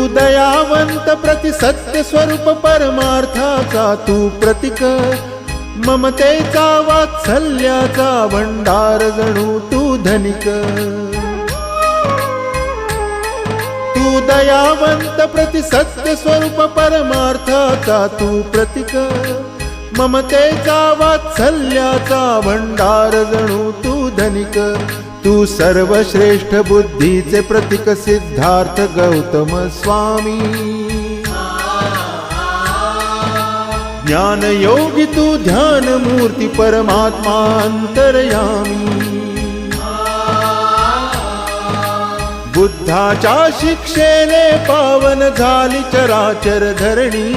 दयावंत प्रति सत्य स्वरूप परमार्थाचा तू प्रतीक, ममतेचा वात्सल्याचा भंडार जणू तू धनिक। तू दयावंत प्रति सत्य स्वरूप परमार्थाचा तू प्रतीक, ममतेचा वात्सल्याचा भंडार जणू तू धनिक। तू सर्वश्रेष्ठ बुद्धीचे प्रतीक सिद्धार्थ गौतम स्वामी, ज्ञान योगी तू ध्यान मूर्ती परमात्मा अंतर्यामी। बुद्धाच्या शिक्षेने पावन झाली चराचर धरणी,